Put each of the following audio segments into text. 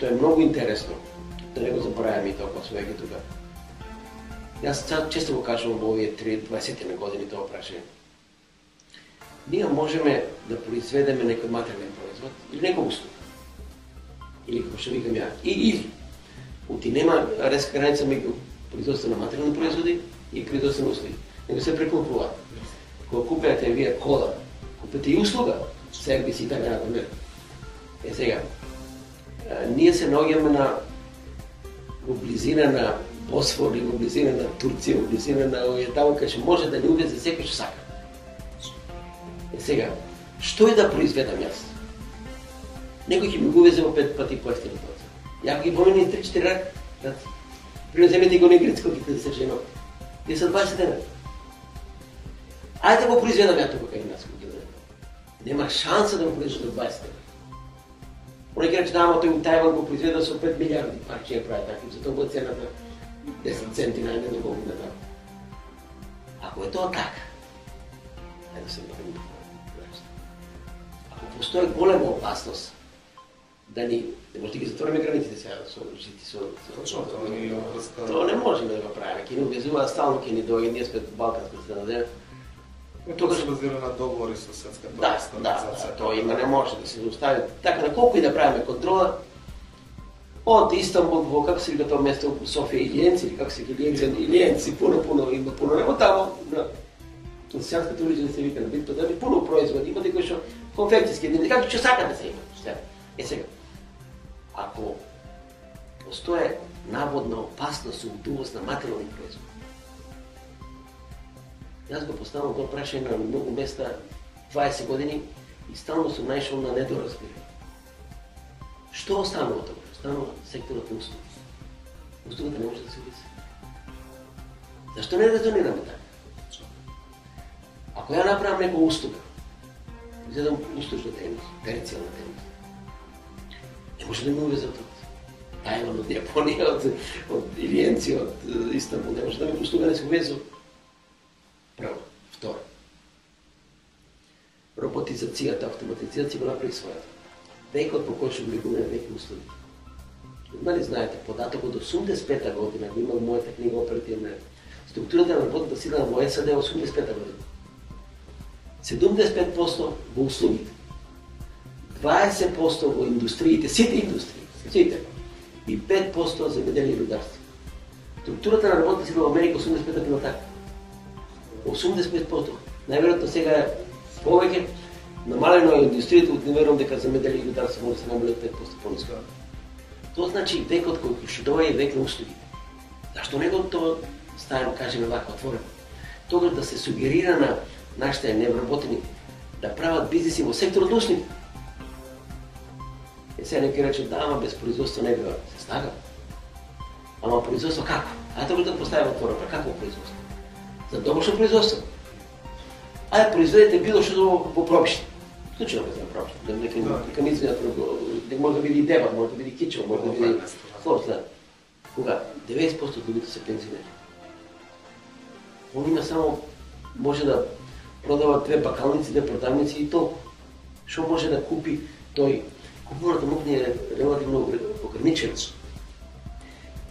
што е многу интересно, да не го забораваме и толкова со веќе тука. Јас често го кажувам во овие 20 на години тоа прашање. Ние можеме да произведеме некој материјален производ или некој услуга. Или како што викам ја, или нема резка граница меѓу производство на материјални производи и производство на услуги. Него се прекупуваат. Кога купувате вие кола, купите и услуга, сервис и така например. Сега, ние се наоѓаме на во близина на Босфор, во близина на Турција, во близина на овие таму кај што може да ни увезе секој што сака. Сега, што е да произведам јас? Некој ќе ми го увезе во 5 пати поевтино тоа. Ја ги помени 3-4 рака. Пример, го негрицко ќе се жено. Тие се 20 дена. Ајде го произведам ја тука кај нас. Нема шанса да го произведам 20 дена. Оне ќе рече, да, тој у Тајван го произведа со 5 милиарди парче ја прави така, за тоа го цената 10 центи најде на Богу на така. Ако е тоа така, ајде да се напомним. Ако постои голема опасност да ни, не може да ги затвориме границите сега со жити со тоа не можеме да го правиме, ќе ни увезуваат стално, ќе ни доаѓа ние спет балканска страна. Тоа се базира на договори со Светската организација. Тоа има не може да се заустави. Така на колку и да правиме контрола, од Истанбул во како се вика тоа место Софија Илиенци, или како се вика Илиенци, пуно има пуно нема таму на Светската улица се вика на битка, да пуно производи, има кои што конфекцијски, како ќе сакате се има. Сега, ако постоje наводна опасност од увоз на материјални производи, јас го поставам тоа прашање на многу места 20 години и стално сум најшол на недоразбирање. Што останува тоа? Останува секторот на услуги. Услугата не може да се увиси. Зашто не резонираме така? Ако ја направам некоја услуга, изедам услужна дейност, терцијална дейност, не може да ме увезе од Тајван, од Јапонија, од Илиенци, од Истанбул, не може да ме услуга не се увезе. Право. Второ. Роботизацијата, автоматизацијата го направи својата. Векот по кој што облигуваме веќе услуги. Дали знаете, податокот од 85-та година, го имам мојата книга оперативна, структурата на работната сила во САД е 85-та година. 75% во услугите, 20% во индустриите, сите индустрии, сите, и 5% за земјоделие и рударство. Структурата на работната сила во Америка 85-та била така. 85%. Најверојатно сега е повеќе, намалено е индустријата, не верувам дека земјоделие и рударство може да се намали 5% пониско. Тоа значи векот кој ќе доаѓа е век на услуги. Зашто не го тоа ставим, кажеме вака отворено? Тогаш да се сугерира на нашите невработени да прават бизниси во секторот на услуги. Сега некој рече, да, ама без производство не бива. Се стага. Ама производство како? Ајде да поставим отворено, како производство? За домашно производство. Ајде произведете било што во пробиште. Случајно без пробиште. Нека ми извинат, може да биде и дебат, може да биде кичел, може да биде флорс, да. Кога 90% од луѓето се пензионери. Он има само, може да продава 2 бакалници, 2 продавници и толку. Што може да купи тој? Купуваната мукни е релативно ограничена.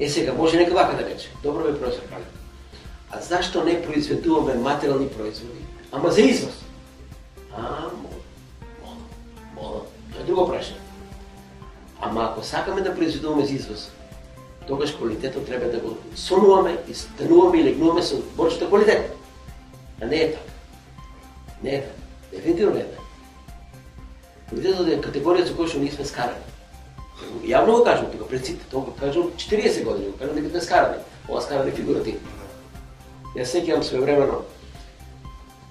Сега, може нека вака да рече. Добро бе, професор Палев. А зашто не произведуваме материјални производи, ама за извоз? Мола. Тоа е друго прашање. Ама ако сакаме да произведуваме за извоз, тогаш квалитетот треба да го сонуваме и стануваме и легнуваме со борчата квалитет. А не е така. Не е така. Дефинитивно не е така. Квалитетот е категорија за која што ние сме скарани. Јавно го кажам тука пред сите, тоа го кажам 40 години, го кажам дека сме скарани. Ова скарани фигуративно. Јас сеќавам своевремено,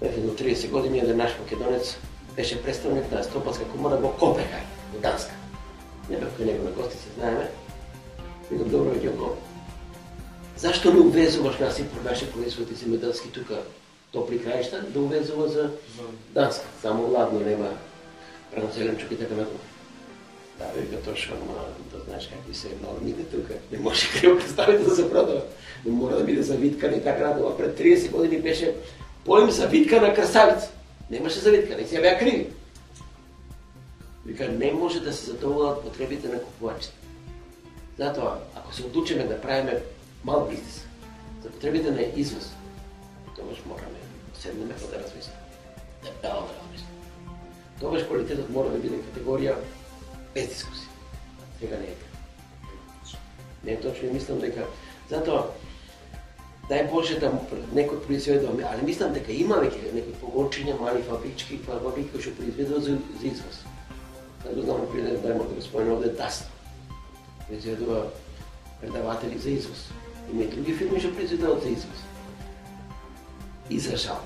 до 30 години, еден наш македонец беше представник на Стопанска комора во Копенхаген, во Данска. Не бев кај него на гости, се знаеме. Видам добро видео. Зашто не увезуваш наши производи земјоделски тука топли краишта, да увезува за Данска? Само ладно, нема пренацелемчук и така натаму. Да, вика точно, ама да знаеш какви се нормите тука. Не може криво представите да се продава. Не мора да биде завиткана и така натаму. Пред 30 години беше поем завиткана красавица. Немаше завиткана и се беа криви. Вика, не може да се задоволат потребите на купувачите. Затоа, ако се одлучиме да правиме мал бизнес, за потребите на извоз, тогаш мораме да седнеме па да размислиме. Дебело да размислиме. Тогаш квалитетот мора да биде категорија без дискусија. Сега не е така. Не е точно и мислам дека затоа дај Боже да некој произведува, али мислам дека има веќе некои погончиња, мали фабрички кои што произведуваат за извоз. Да го знам, например, да може да го спомена овде Даст. Произведува предаватели за извоз. Има и други фирми што произведуваат за извоз. И за жал,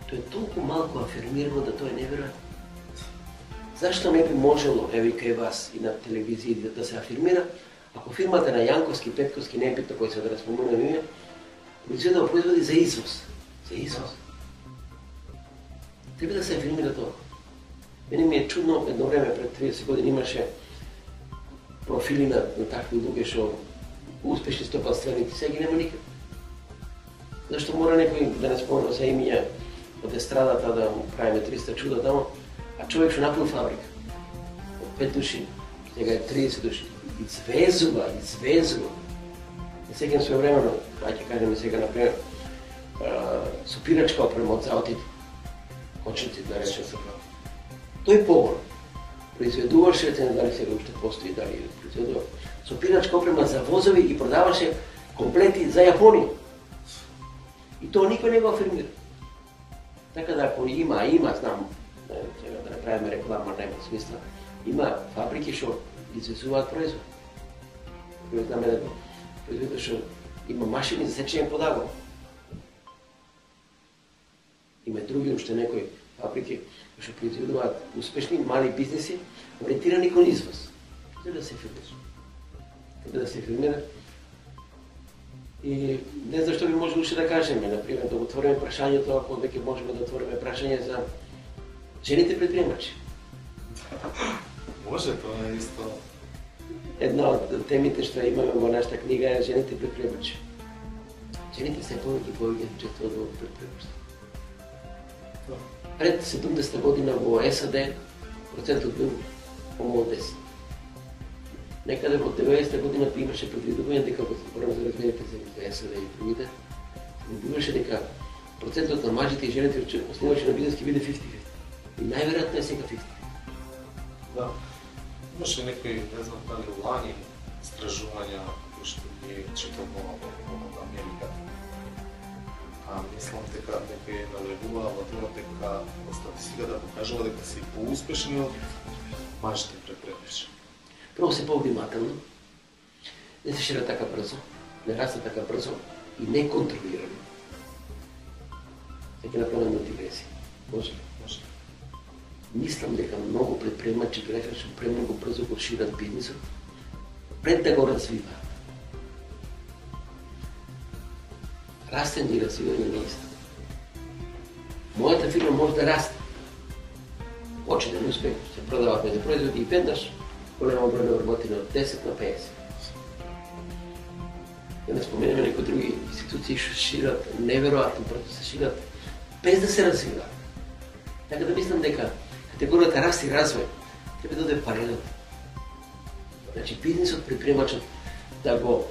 тоа е толку малку афирмирано да тоа е неверојатно. Зашто не би можело, еви кај вас и на телевизија да се афирмира, ако фирмата на Јанковски, Петковски, не е битно кој се да разпоменува име, произведува производи за извоз. За извоз. Треба да се афирмира тоа. Мене ми е чудно, едно време пред 30 години имаше профили на такви луѓе што успешни стопанственици, сега ги нема никак. Зашто мора некој да не спомена се имиња од естрадата да му правиме 300 чуда тамо, а човек што направил фабрика од 5 души, сега е 30 души. Извезува. Не сеќам своевремено, ќе кажеме сега например, сопирачка опрема од заводите, кочници да речем се прави. Тој погон произведуваше, не знам дали сега уште постои, дали произведува сопирачка опрема за возови и продаваше комплети за Јапонија. И тоа никој не го афирмира. Така да ако има, знам, сега да не правиме реклама, нема смисла, има фабрики што извезуваат производ. Знаме да производител што има машини за сечење под агла. Има и други уште некои фабрики што произведуваат успешни мали бизнеси ориентирани кон извоз. Треба да се фирмира. Треба да се фирмира. И не знам што би можело уште да кажеме, например, да отвориме прашањето, ако веќе можеме да отвориме прашање за жените предприемачи. Може, тоа е исто. Една од темите што имаме во нашата книга е жените предприемачи. Жените се повеќе и повеќе учествуваат во предприемачство. Пред 70 година во САД процентот бил помалку 10. Некаде во 90 година имаше предвидување дека во програма за развитие за САД и другите, имаше дека процентот на мажите и жените основувачи на бизнес ќе биде 50-50. И најверојатно е сега 50. Да. Имаше некои, не знам дали лани, истражувања кои што ги читаме во Америка. Мислам дека некои навредуваа во тоа дека статистиката покажува дека се поуспешни од мажите предприемачи. Прво се повнимателно, не се шира така брзо, не расте така брзо и не контролирано. Сега направам дигресија. Може ли? Може. Мислам дека многу предприемачи грешно премногу брзо го шират бизнисот, пред да го развиваат. Растење и развивање не е исто. Мојата фирма може да расте. Очи да не успее, се продават меѓу производи и веднаш голема број на вработени од 10 на 50. Да не споменеме некои други институции што шират неверојатно брзо се шират без да се развиваат. Така да мислам дека категоријата раст и развој треба да оде паралелно. Значи бизнисот, предприемачот да го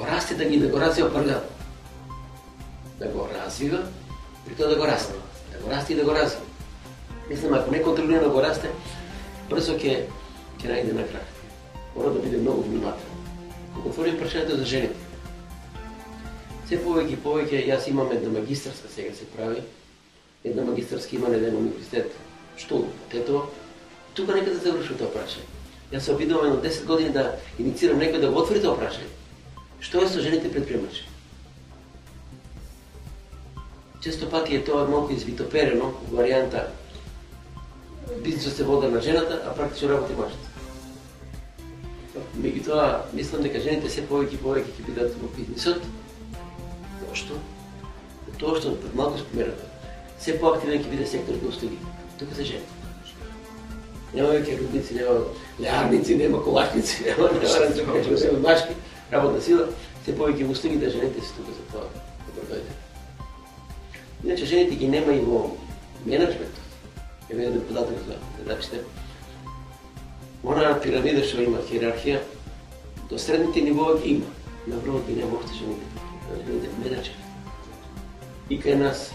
расте, да го развива паралелно. Да го развива, при тоа да го расте. Да го расте и да го развива. Мислам, ако не контролирано го расте, брзо ќе најде на крак. Мора да биде многу внимателно. Кога отворим прашањето за жените, се повеќе и повеќе, јас имам една магистарска сега се прави, една магистарска има на еден универзитет, што Тетово, тука некаде да завршува тоа прашање. Јас се обидувам едно 10 години да инициирам некој да го отвори тоа прашање. Што е со жените предприемачи? Често пати е тоа малку извитоперено, варијанта бизнисот се вода на жената, а практично работи мажата. Меѓутоа, мислам дека жените се повеќе и повеќе ќе бидат во бизнисот. Зошто? Тоа што пред малку спомената, се поактивен ќе биде секторот на услуги. Тука се жени. Нема веќе рудници, нема леарници, нема колашници, нема машки, работна сила, се повеќе во услуги да жените се тука за тоа да дојде. Иначе жените ги нема и во менеджментот. Еве еден податок за гледачите. Она пирамида што има хиерархија, До средните нивоа ги има. На врвот ги нема още жените. Менеджер. И кај нас,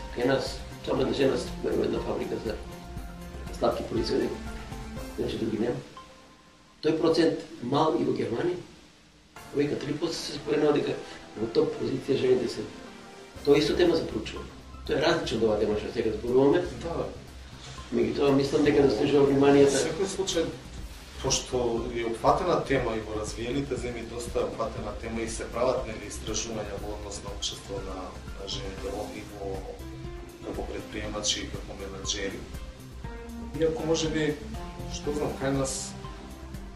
само една жена во една фабрика за сладки производи, значи други нема. Тој процент мал и во Германија, века 3% се споменува дека во топ позиција жените се. Тоа исто тема за проучување. Тоа е различно од оваа тема што сега зборуваме. Да. Меѓутоа мислам дека заслужува вниманието. Во секој случај, пошто е опфатена тема и во развиените земји доста е опфатена тема и се прават нели истражувања во однос на општество на жените и во како предприемачи и како менаџери. Иако можеби, што знам, кај нас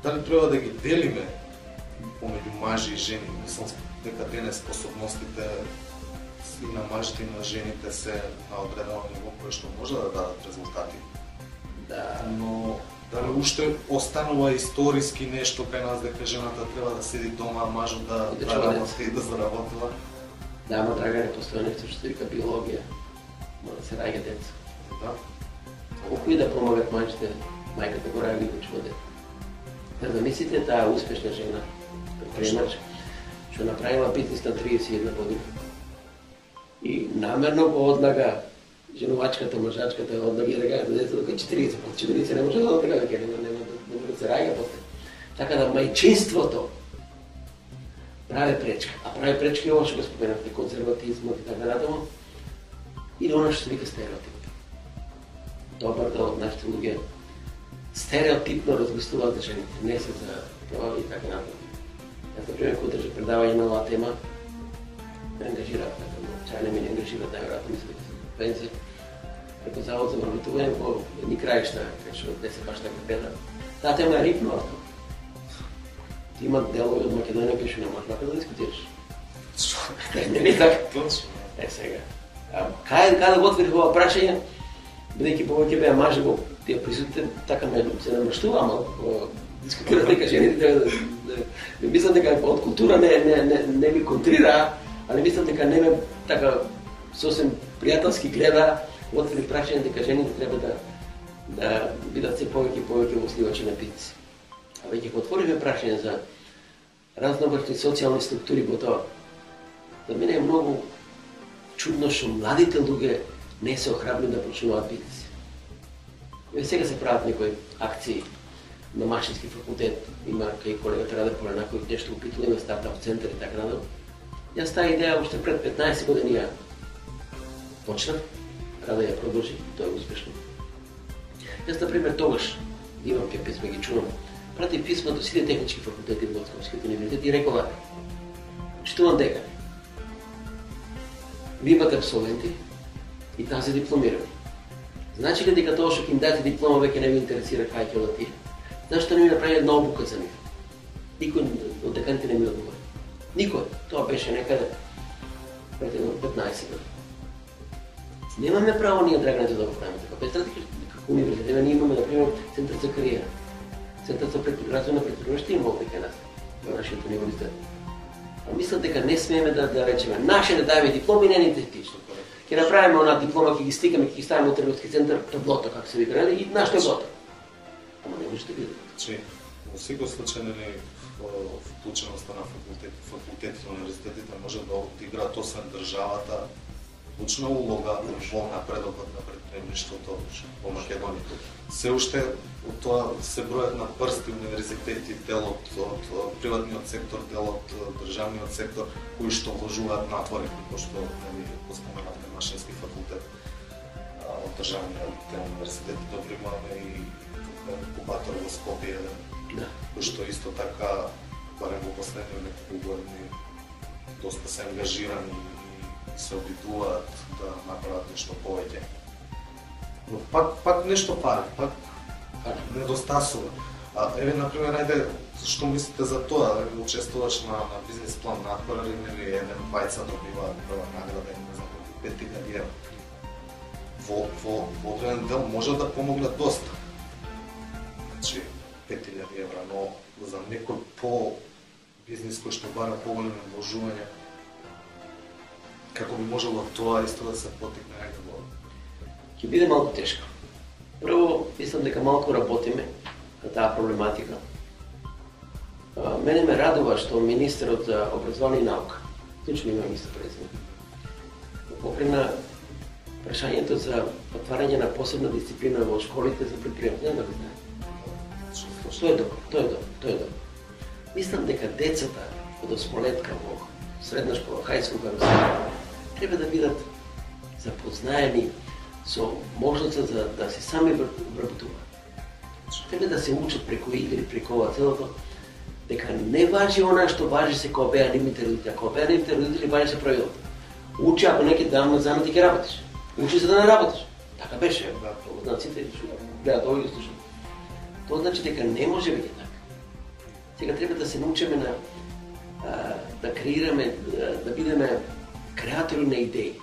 дали треба да ги делиме помеѓу мажи и жени, мислам дека денес способностите и на мажите и на жените се на одредено ниво кое што може да дадат резултати. Да. Но дали уште останува историски нешто кај нас дека жената треба да седи дома, а мажот да работи и да заработува? Да, ама Драгане, постои нешто што се вика биологија. Мора да се раѓа деца. Да. Колку и да помагат мажите, мајката го раѓа и го чува дете. Да замислите таа успешна жена, предприемач, што направила бизнес на 31 година. И намерно го одлага женувачката, мажачката, одлага да раѓа дете до 40, под 40 не може да одлага дека не може да се раѓа после. Така да мајчинството прави пречка. А прави пречка и ова што го споменавте, конзерватизмот и така натаму. Или она што се вика стереотип. Добар дел од нашите луѓе стереотипно размислуваат за жените, не се за тоа и така натаму. Јас например кој држи предавање на оваа тема, ме ангажираат, чај не ме ангажираат, најверојатно мислам дека се пензија, преку Завод за вработување во едни краишта, кај што не се баш така гледа. Таа тема е рипнувата. Ти има делови од Македонија кај што не можеш вака да дискутираш. Не така? Точно. Сега. Кај да го отворих ова прашање, бидејќи повеќе беа мажи во тие присутните, така ме се намрштува, ама дискутират дека жените треба да мислам дека од култура не ми контрира, али мислам дека не ме така сосем пријателски гледа, отвори прашање дека жените треба да бидат се повеќе и повеќе осливачи на бизнис. А веќе го отвориме прашање за разновrsни социјални структури во тоа. За мене е многу чудно што младите луѓе не се охрабри да почнуваат бизнис. Сега се прават некои акции на Машински факултет, има кај колегата Раде Полена кој нешто упитува, има стартап центар и така натаму. Јас таа идеја уште пред 15 години ја почнав, Раде ја продолжи, тоа е успешно. Јас, например, тогаш, имам ке писма, ги чувам, прати писма до сите технички факултети во Московскиот универзитет и рекова, читувам дека ви имате абсолвенти и таа се дипломирани. Значи ли дека тоа што ќе им дадете диплома веќе не ви интересира кај ќе одите? Зашто не ми направи една обука за нив? Никој од деканите не ми одговори. Никој. Тоа беше некаде пред 15 години. Немаме право ние, Драгане, да го правиме така. Представете како универзитет, ние имаме, например, центар за кариера. Центар за развој на предприемачите има овде кај нас, во нашиот универзитет. А мислам дека не смееме да речеме, наше да даваме дипломи, не е идентично. Ќе направиме она диплома, ќе ги стикаме, ќе ги ставиме во трговски центар, таблото, како се вика, и нашто е готово. Ама не може да биде. Значи, во секој случај, нели, вклученоста на факултетите и универзитетите може да одиграат освен државата клучна улога во напредокот на предприемништвото во Македонија. Се уште од тоа се бројат на прсти универзитети, дел од приватниот сектор, дел од државниот сектор, кои што вложуваат напори, пошто нели го споменавте Машински факултет од државниот универзитет, добро имаме и инкубатор во Скопје, кој што исто така, барем во последните неколку години, доста се ангажирани и се обидуваат да направат нешто повеќе. Но пак нешто пари, пак недостасува. Еве, например, ајде, што мислите за тоа? Учествуваш на бизнес план натпревари, или еден бајца добива прва награда, не знам, 5000 евра. Во одреден дел може да помогне доста. Значи, 5000 евра, но за некој по бизнес кој што бара поголеми вложувања, како би можело тоа исто да се потикне некако? Ќе биде малку тешко. Прво, мислам дека малку работиме на таа проблематика. Мене ме радува што министерот за образование и наука, точно има министер-председник, покрена прашањето за отварање на посебна дисциплина во школите за предприемање, да го знае. Тоа е добро. Мислам дека децата од осмолетка во средна школа, хај скул, треба да бидат запознаени со можноста за да се сами вработуваат. Треба да се учат преку игри, преку ова целото, дека не важи она што важи се кога беа нивните родители. Кога беа нивните родители важи се правилото. Учи ако неке давно занати ќе работиш. Учи за да не работиш. Така беше. Знаците гледат овој слушам. Тоа значи дека не може веќе така. Сега треба да се научиме да креираме, да бидеме креатори на идеи.